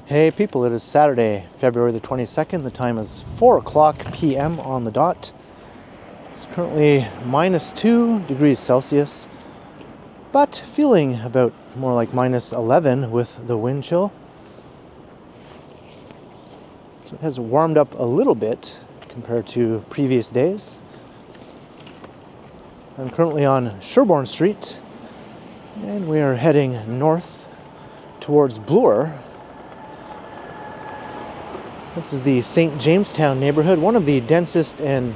Hey people, it is Saturday, February the 22nd. The time is 4 o'clock p.m. on the dot. It's currently minus 2 degrees Celsius, but feeling about more like minus 11 with the wind chill. So it has warmed up a little bit compared to previous days. I'm currently on Sherbourne Street, and we are heading north towards Bloor. This is the St. Jamestown neighborhood, one of the densest and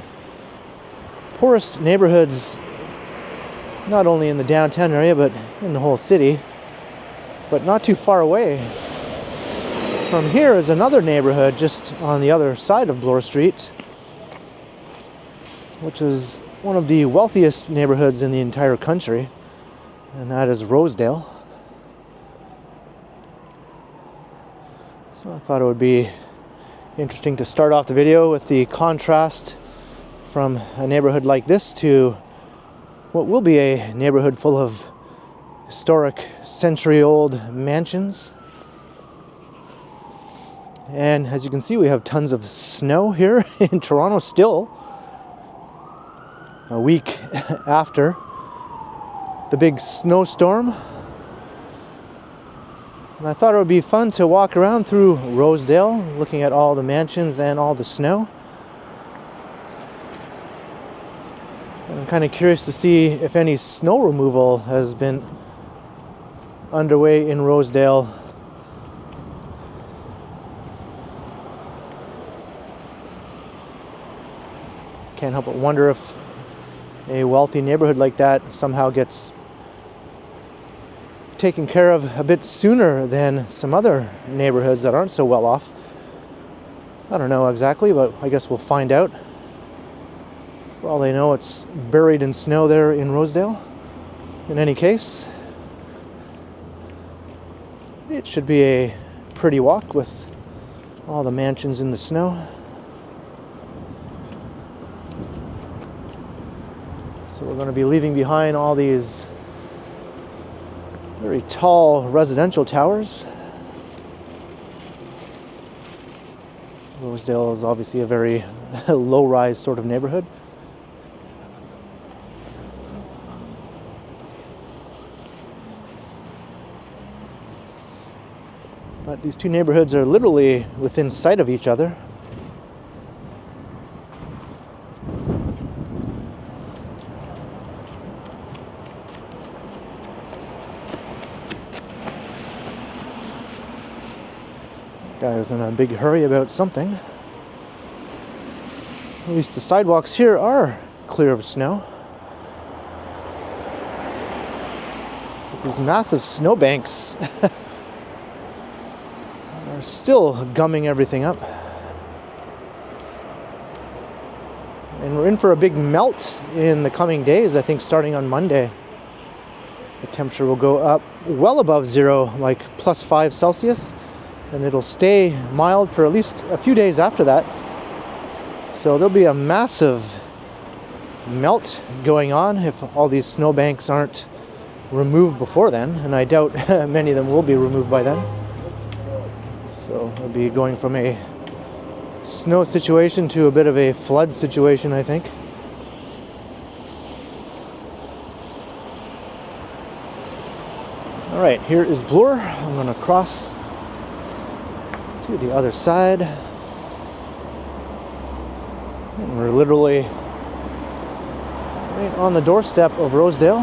poorest neighborhoods, not only in the downtown area, but in the whole city. But not too far away from here is another neighborhood just on the other side of Bloor Street, which is one of the wealthiest neighborhoods in the entire country, and that is Rosedale. So I thought it would be interesting to start off the video with the contrast from a neighborhood like this to what will be a neighborhood full of historic century-old mansions. And as you can see, we have tons of snow here in Toronto still, a week after the big snowstorm. And I thought it would be fun to walk around through Rosedale, looking at all the mansions and all the snow. And I'm kind of curious to see if any snow removal has been underway in Rosedale. Can't help but wonder if a wealthy neighborhood like that somehow gets taken care of a bit sooner than some other neighborhoods that aren't so well off. I don't know exactly, but I guess we'll find out. For all they know, it's buried in snow there in Rosedale. In any case, it should be a pretty walk with all the mansions in the snow. So we're going to be leaving behind all these very tall residential towers. Rosedale is obviously a very low-rise sort of neighborhood. But these two neighborhoods are literally within sight of each other. Guy's in a big hurry about something. At least the sidewalks here are clear of snow. But these massive snowbanks are still gumming everything up. And we're in for a big melt in the coming days, I think starting on Monday. The temperature will go up well above zero, like plus 5 Celsius. And it'll stay mild for at least a few days after that. So there'll be a massive melt going on if all these snowbanks aren't removed before then. And I doubt many of them will be removed by then. So it'll be going from a snow situation to a bit of a flood situation, I think. All right, here is Bloor. I'm going to cross to the other side. And we're literally right on the doorstep of Rosedale.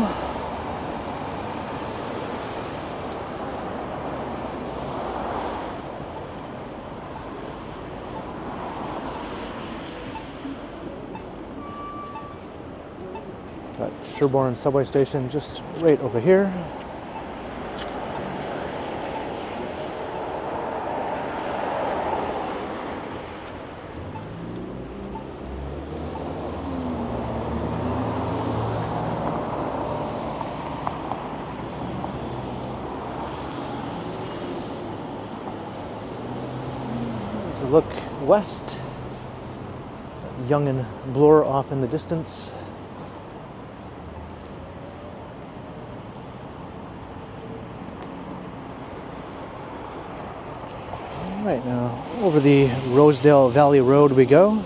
Got Sherbourne subway station just right over here. Look west, Yonge and Bloor off in the distance. Right now, over the Rosedale Valley Road we go.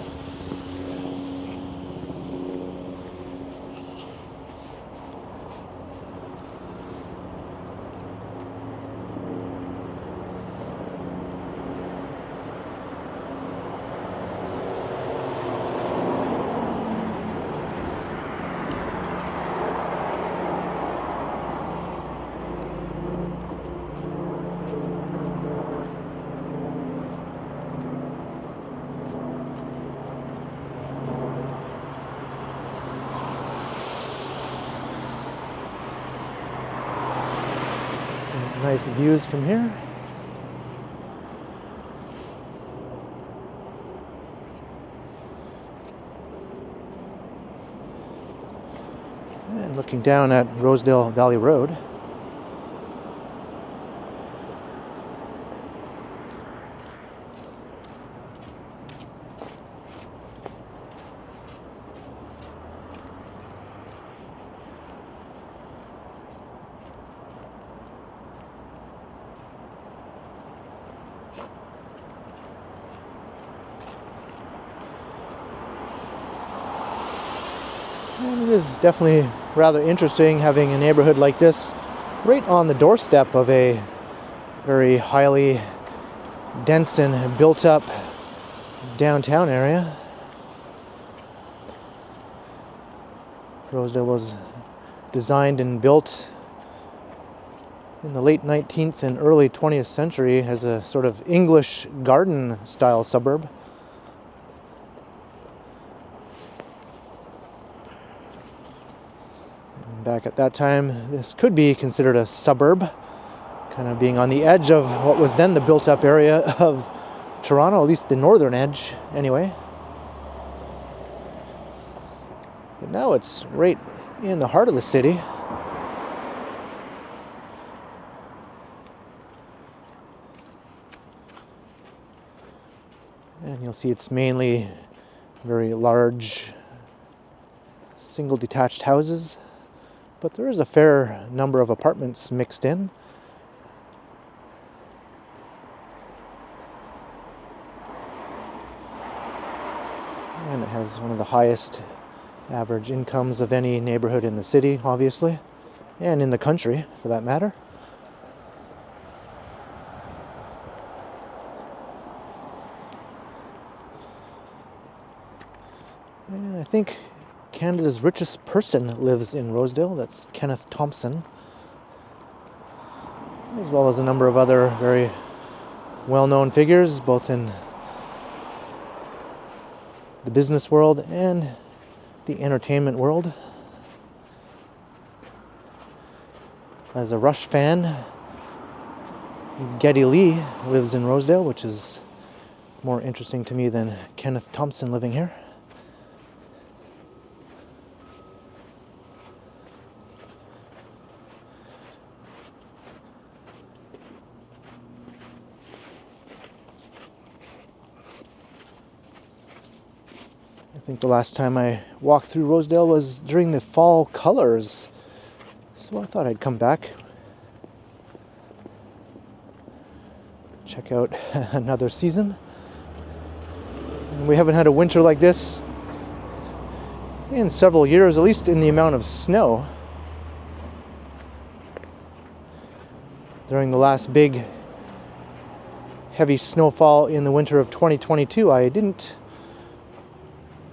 Nice views from here. And looking down at Rosedale Valley Road. And it is definitely rather interesting having a neighborhood like this right on the doorstep of a very highly dense and built up downtown area. Rosedale was designed and built in the late 19th and early 20th century as a sort of English garden style suburb. Back at that time, this could be considered a suburb, kind of being on the edge of what was then the built-up area of Toronto, at least the northern edge, anyway. But now it's right in the heart of the city. And you'll see it's mainly very large, single detached houses. But there is a fair number of apartments mixed in. And it has one of the highest average incomes of any neighborhood in the city, obviously, and in the country, for that matter. And I think Canada's richest person lives in Rosedale. That's Kenneth Thompson, as well as a number of other very well-known figures, both in the business world and the entertainment world. As a Rush fan, Geddy Lee lives in Rosedale, which is more interesting to me than Kenneth Thompson living here. I think the last time I walked through Rosedale was during the fall colors, so I thought I'd come back, check out another season. And we haven't had a winter like this in several years, at least in the amount of snow. During the last big heavy snowfall in the winter of 2022, I didn't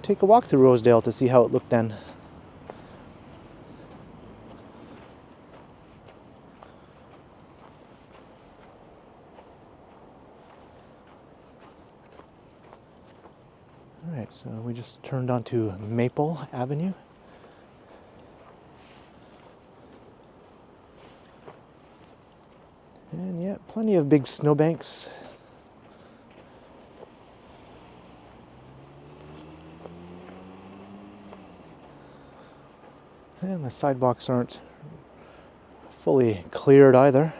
take a walk through Rosedale to see how it looked then. Alright, so we just turned onto Maple Avenue. And yeah, plenty of big snowbanks. And the sidewalks aren't fully cleared either.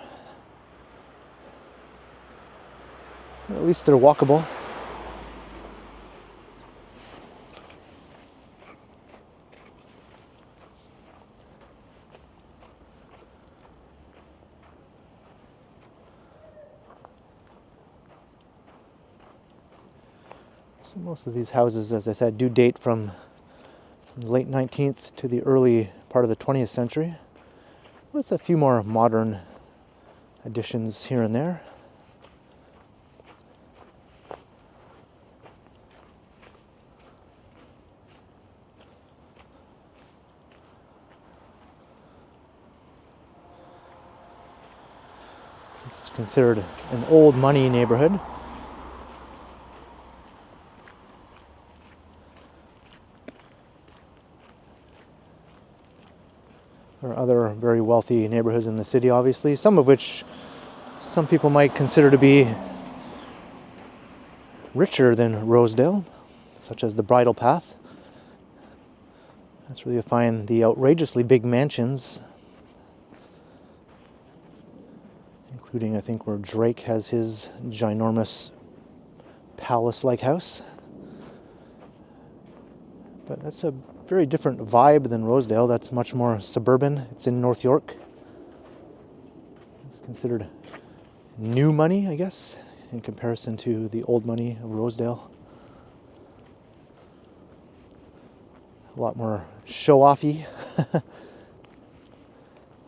At least they're walkable. So most of these houses, as I said, do date from the late 19th to the early part of the 20th century, with a few more modern additions here and there. This is considered an old money neighborhood. There are other very wealthy neighborhoods in the city, obviously, some of which some people might consider to be richer than Rosedale, such as the Bridle Path. That's where you find the outrageously big mansions, including, I think, where Drake has his ginormous palace-like house. But that's a very different vibe than Rosedale. That's much more suburban. It's in North York. It's considered new money, I guess, in comparison to the old money of Rosedale. A lot more show-offy.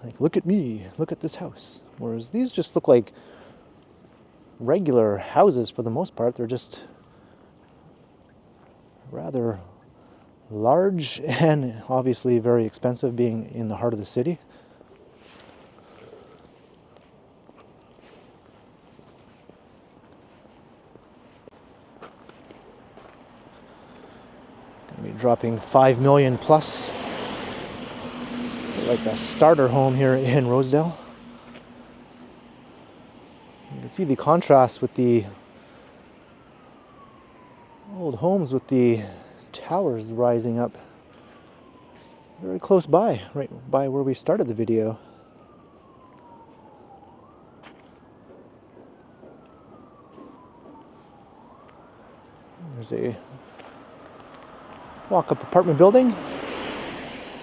Like, look at me, look at this house. Whereas these just look like regular houses for the most part. They're just rather large and obviously very expensive, being in the heart of the city. Gonna be dropping $5 million plus, like a starter home here in Rosedale. You can see the contrast with the old homes with the towers rising up very close by, right by where we started the video. There's a walk-up apartment building.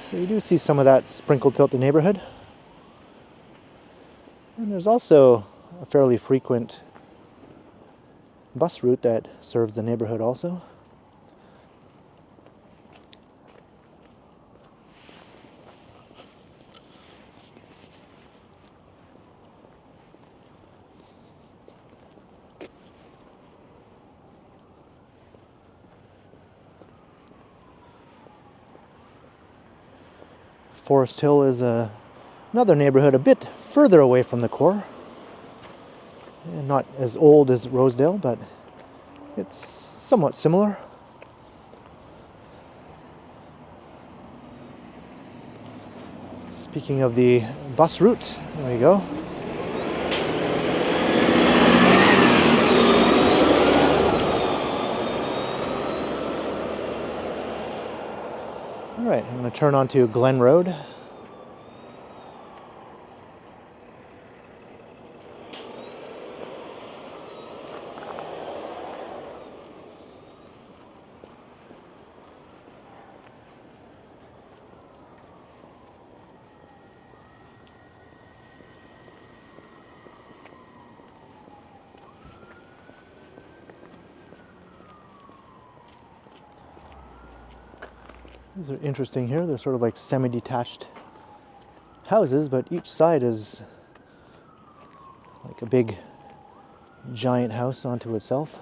So you do see some of that sprinkled throughout the neighborhood. And there's also a fairly frequent bus route that serves the neighborhood also. Forest Hill is another neighborhood a bit further away from the core. And not as old as Rosedale, but it's somewhat similar. Speaking of the bus route, there you go. All right, I'm going to turn onto Glen Road. These are interesting here. They're sort of like semi-detached houses, but each side is like a big giant house onto itself.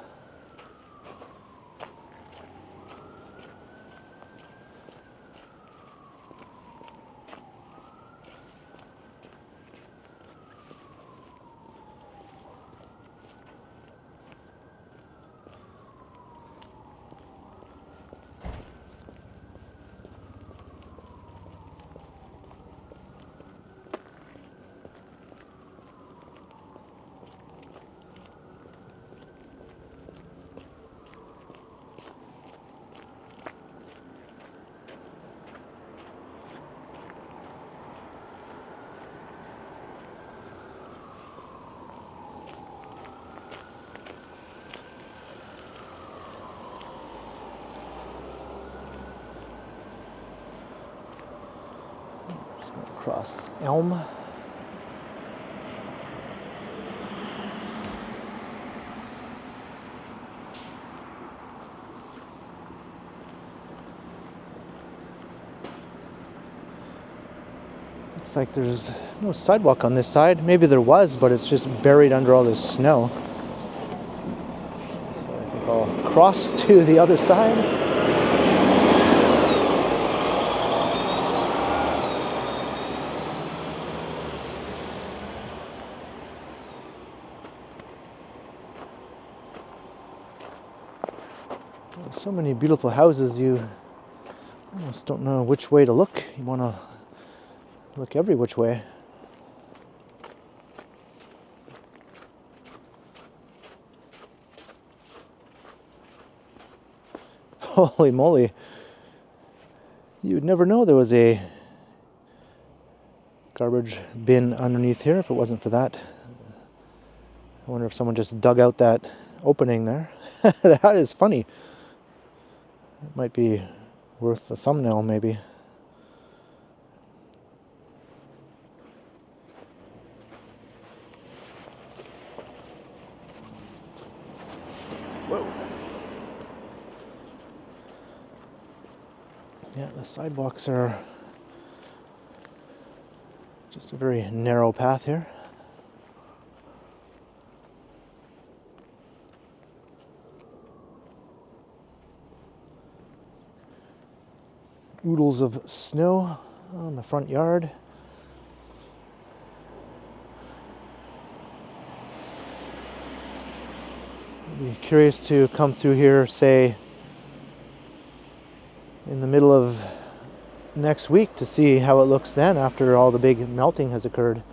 Across Elm. Looks like there's no sidewalk on this side. Maybe there was, but it's just buried under all this snow. So I think I'll cross to the other side. There's so many beautiful houses, you almost don't know which way to look. You want to look every which way. Holy moly. You would never know there was a garbage bin underneath here if it wasn't for that. I wonder if someone just dug out that opening there. That is funny. It might be worth a thumbnail, maybe. Whoa. Yeah, the sidewalks are just a very narrow path here. Oodles of snow on the front yard. I'd be curious to come through here, say, in the middle of next week to see how it looks then after all the big melting has occurred.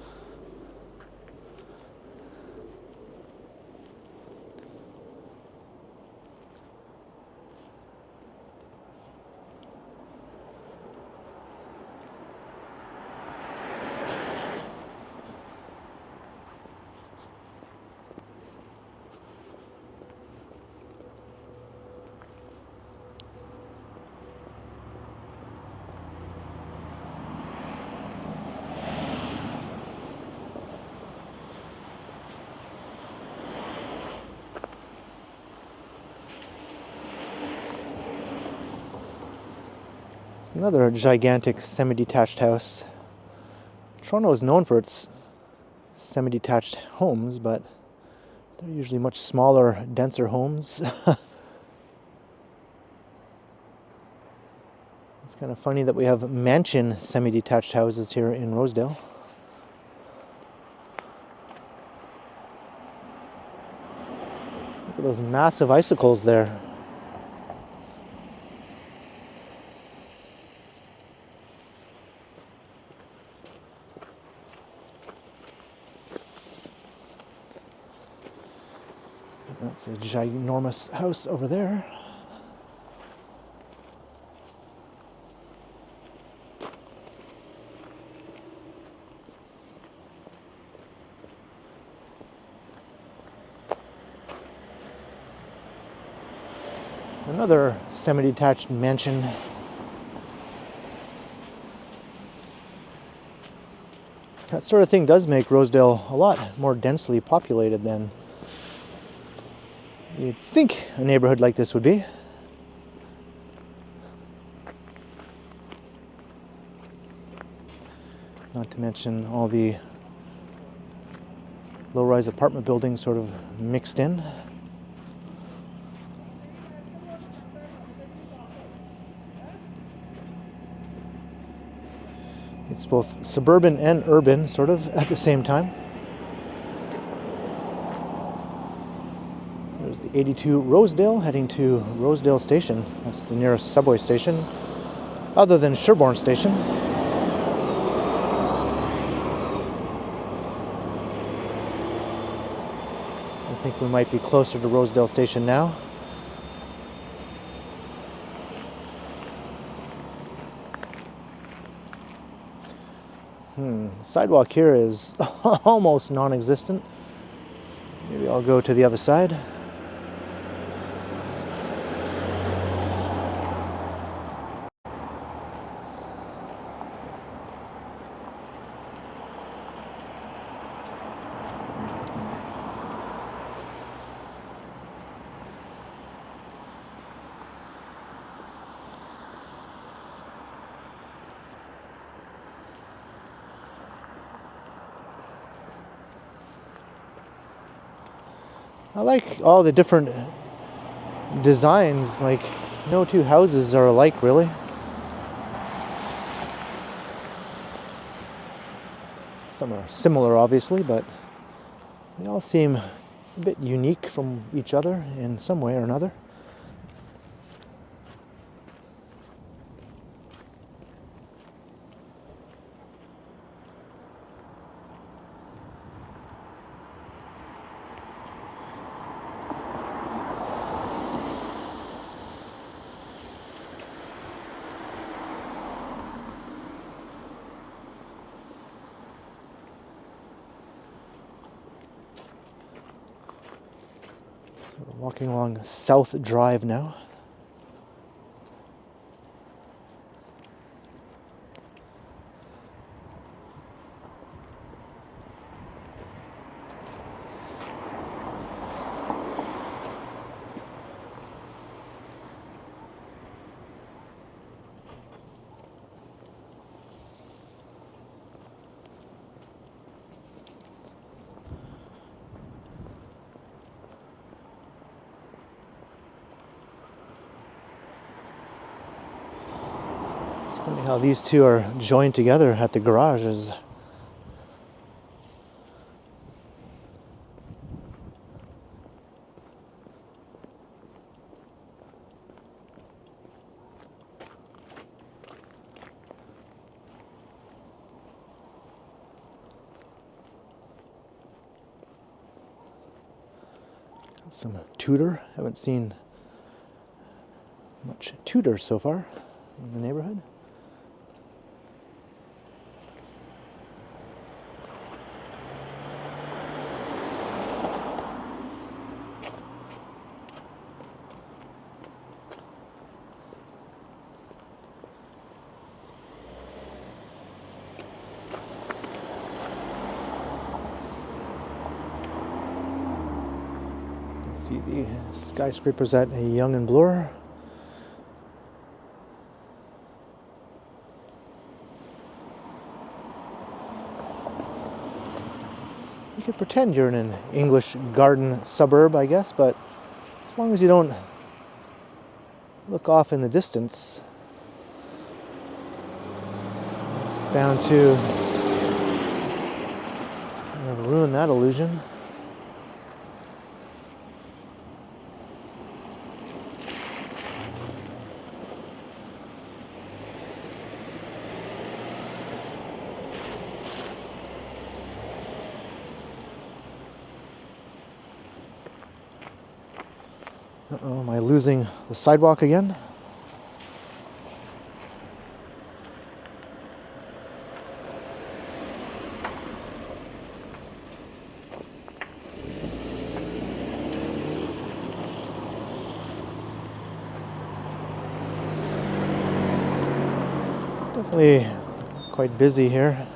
It's another gigantic semi-detached house. Toronto is known for its semi-detached homes, but they're usually much smaller, denser homes. It's kind of funny that we have mansion semi-detached houses here in Rosedale. Look at those massive icicles there. That's a ginormous house over there. Another semi-detached mansion. That sort of thing does make Rosedale a lot more densely populated than you'd think a neighborhood like this would be. Not to mention all the low-rise apartment buildings sort of mixed in. It's both suburban and urban, sort of, at the same time. There's the 82 Rosedale, heading to Rosedale Station. That's the nearest subway station, other than Sherbourne Station. I think we might be closer to Rosedale Station now. Sidewalk here is almost non-existent. Maybe I'll go to the other side. I like all the different designs. Like, no two houses are alike, really. Some are similar, obviously, but they all seem a bit unique from each other in some way or another. We're walking along South Drive now. It's funny how these two are joined together at the garages. Some Tudor. Haven't seen much Tudor so far in the neighborhood. See the skyscrapers at Yonge and Bloor. You could pretend you're in an English garden suburb, I guess, but as long as you don't look off in the distance, it's bound to ruin that illusion. Uh-oh, am I losing the sidewalk again? Definitely quite busy here.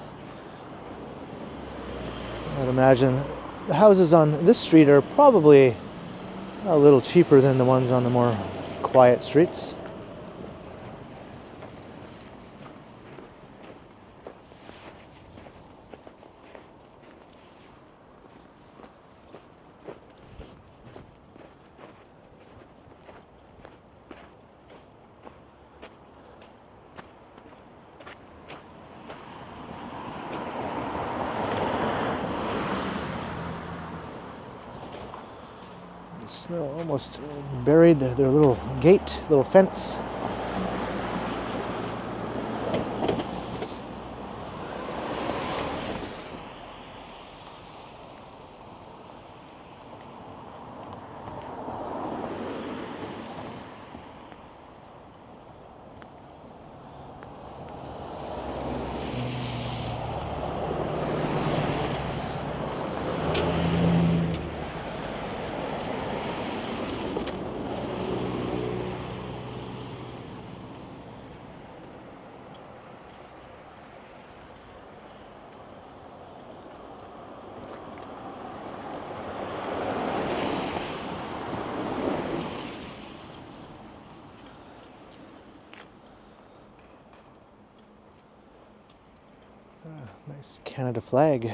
I'd imagine the houses on this street are probably a little cheaper than the ones on the more quiet streets. Snow almost buried their little gate, little fence. Nice Canada flag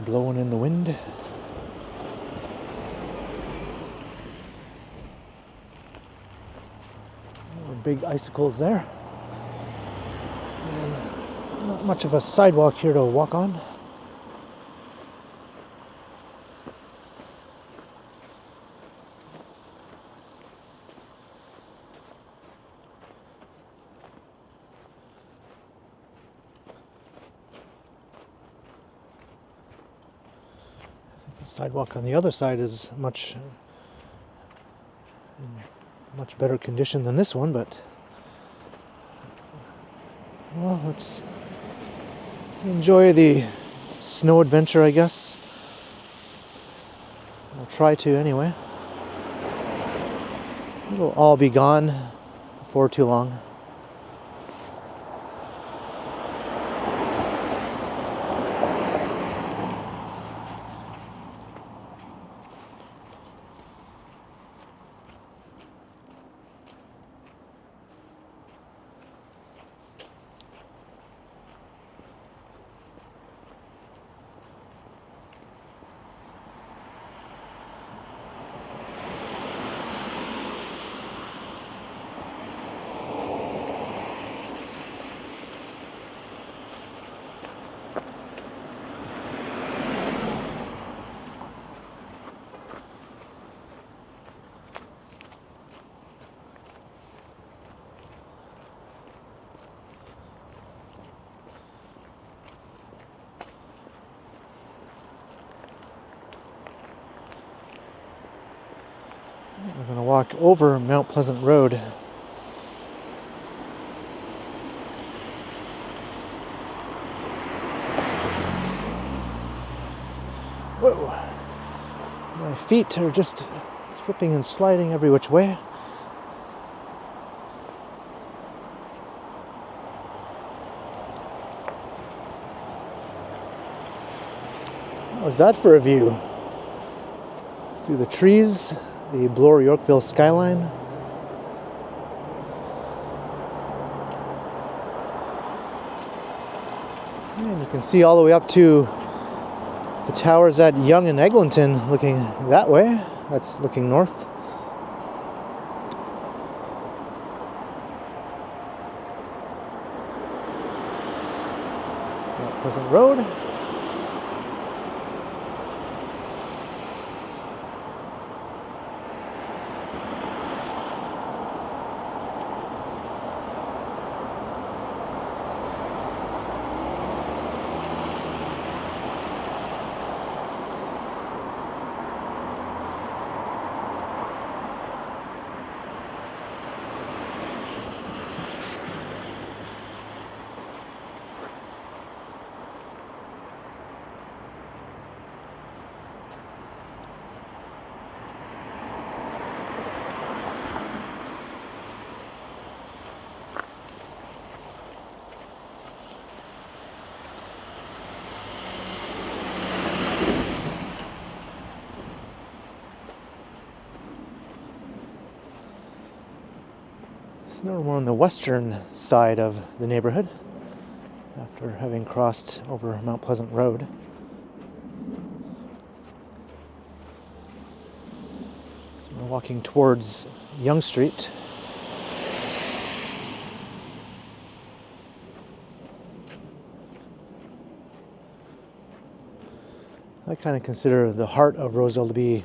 blowing in the wind. big icicles there. And not much of a sidewalk here to walk on. The sidewalk on the other side is much better condition than this one, but well, let's enjoy the snow adventure, I guess. I'll try to anyway. It'll all be gone before too long. We're going to walk over Mount Pleasant Road. Whoa! My feet are just slipping and sliding every which way. What was that for a view? Through the trees, the Bloor-Yorkville skyline. And you can see all the way up to the towers at Yonge and Eglinton looking that way. That's looking north. Mount Pleasant Road. So now we're on the western side of the neighborhood after having crossed over Mount Pleasant Road. So we're walking towards Yonge Street. I kind of consider the heart of Rosedale to be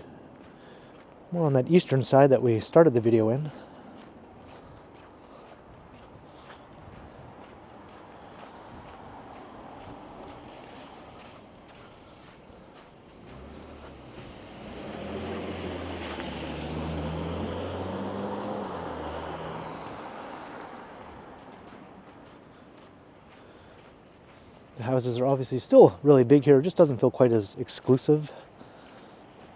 more on that eastern side that we started the video in. The houses are obviously still really big here. It just doesn't feel quite as exclusive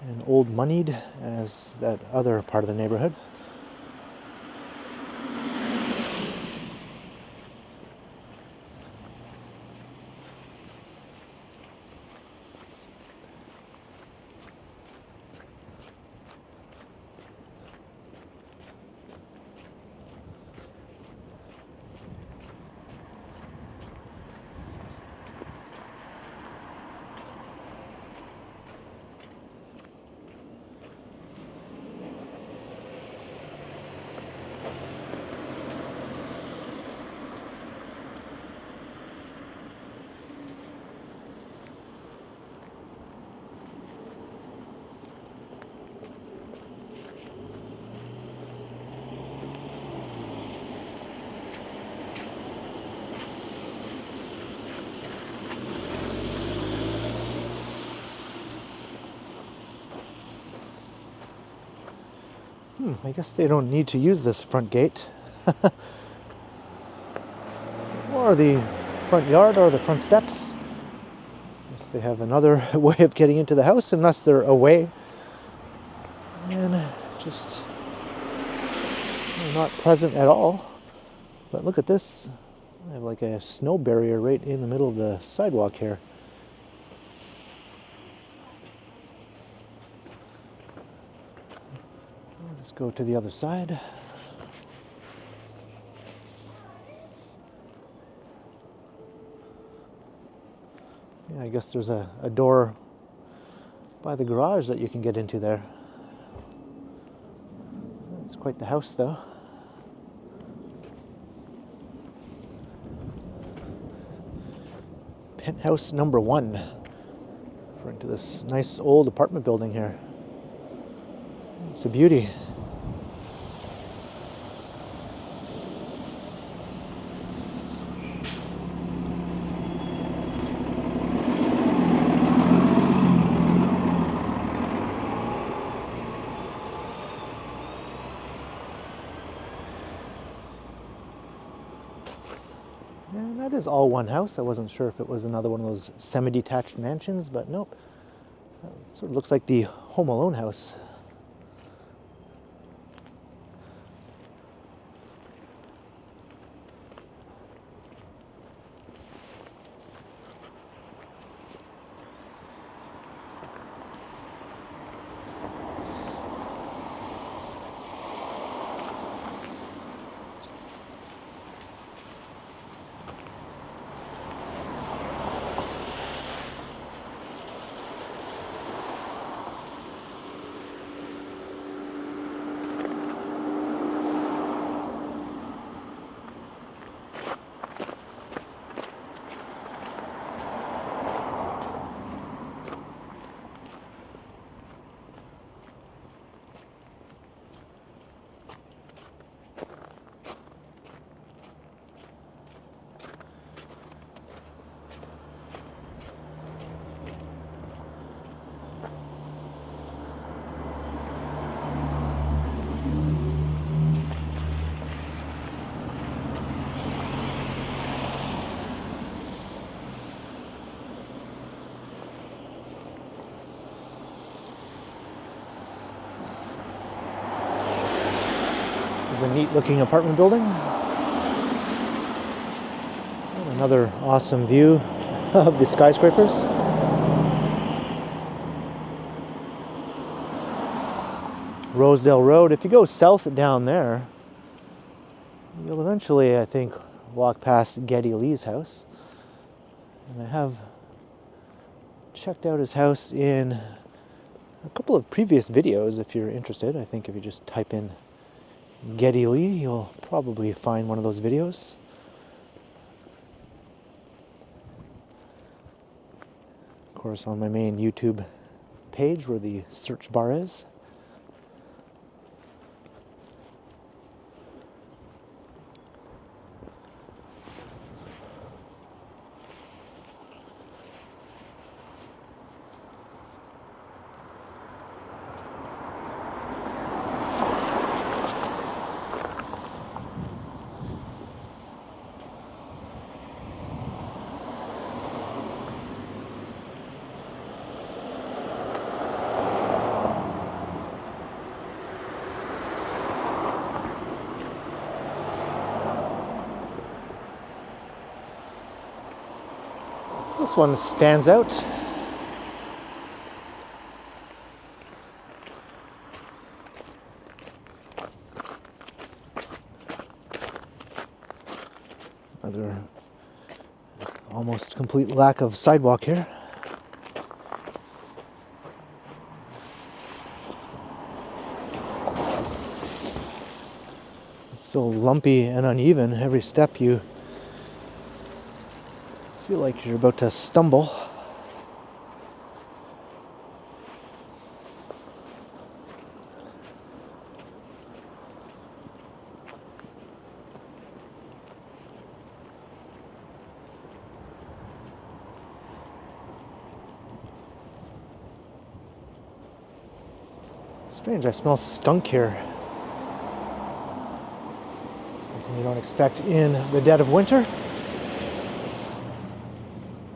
and old moneyed as that other part of the neighborhood. I guess they don't need to use this front gate. Or the front yard or the front steps. Guess they have another way of getting into the house unless they're away. And just not present at all. But look at this. I have like a snow barrier right in the middle of the sidewalk here. I'll just go to the other side. Yeah, I guess there's a door by the garage that you can get into there. It's quite the house though. Penthouse number 1. We're into this nice old apartment building here. It's a beauty. And that is all one house. I wasn't sure if it was another one of those semi-detached mansions, but nope. It sort of looks like the Home Alone house. This is a neat looking apartment building. And another awesome view of the skyscrapers. Rosedale Road. If you go south down there, you'll eventually, I think, walk past Geddy Lee's house. And I have checked out his house in a couple of previous videos if you're interested. I think if you just type in Geddy Lee, you'll probably find one of those videos. Of course, on my main YouTube page where the search bar is. This one stands out. Another almost complete lack of sidewalk here. It's so lumpy and uneven. Every step you feel like you're about to stumble. Strange, I smell skunk here. you don't expect in the dead of winter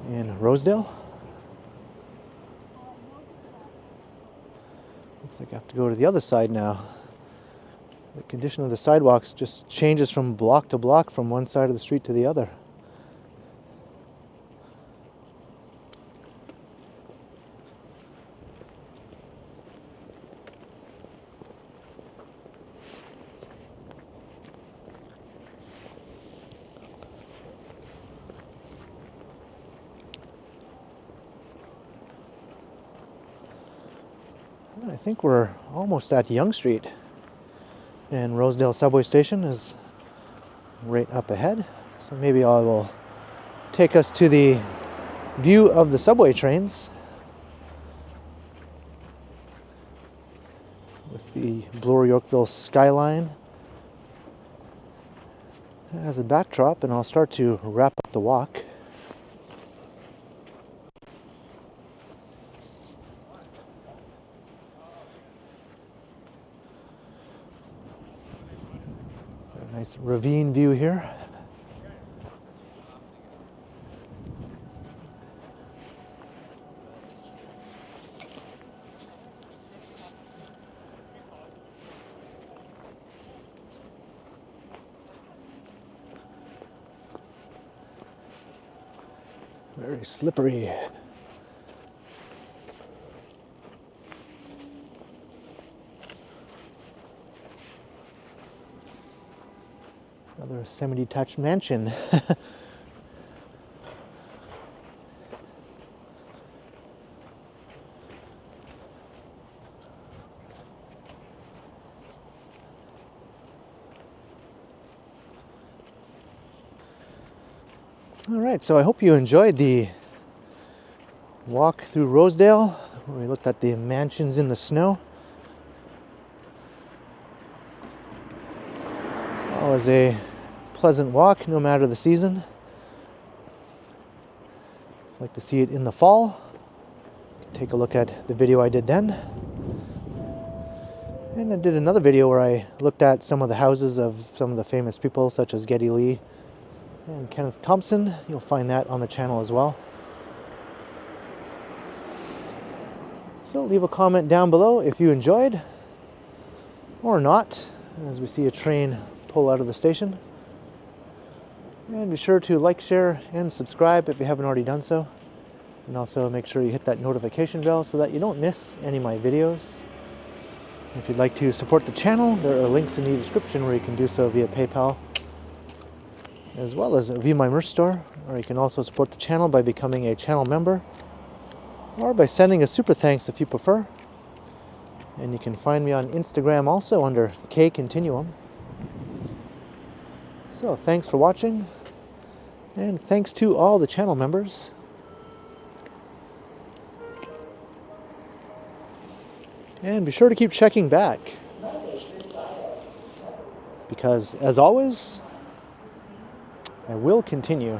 in Rosedale. Looks like I have to go to the other side now. The condition of the sidewalks just changes from block to block, from one side of the street to the other. I think we're almost at Yonge Street, and Rosedale subway station is right up ahead. So maybe I will take us to the view of the subway trains with the Bloor Yorkville skyline as a backdrop, and I'll start to wrap up the walk. Nice ravine view here. Very slippery. Another semi-detached mansion. All right, so I hope you enjoyed the walk through Rosedale, where we looked at the mansions in the snow. It's always a pleasant walk, no matter the season. I'd like to see it in the fall. Take a look at the video I did then. And I did another video where I looked at some of the houses of some of the famous people, such as Geddy Lee and Kenneth Thompson. You'll find that on the channel as well. So leave a comment down below if you enjoyed or not, as we see a train pull out of the station. And be sure to like, share, and subscribe if you haven't already done so. And also make sure you hit that notification bell so that you don't miss any of my videos. If you'd like to support the channel, there are links in the description where you can do so via PayPal, as well as via my merch store, or you can also support the channel by becoming a channel member, or by sending a super thanks if you prefer. And you can find me on Instagram also under K Continuum. So thanks for watching, and thanks to all the channel members. And be sure to keep checking back, because as always, I will continue.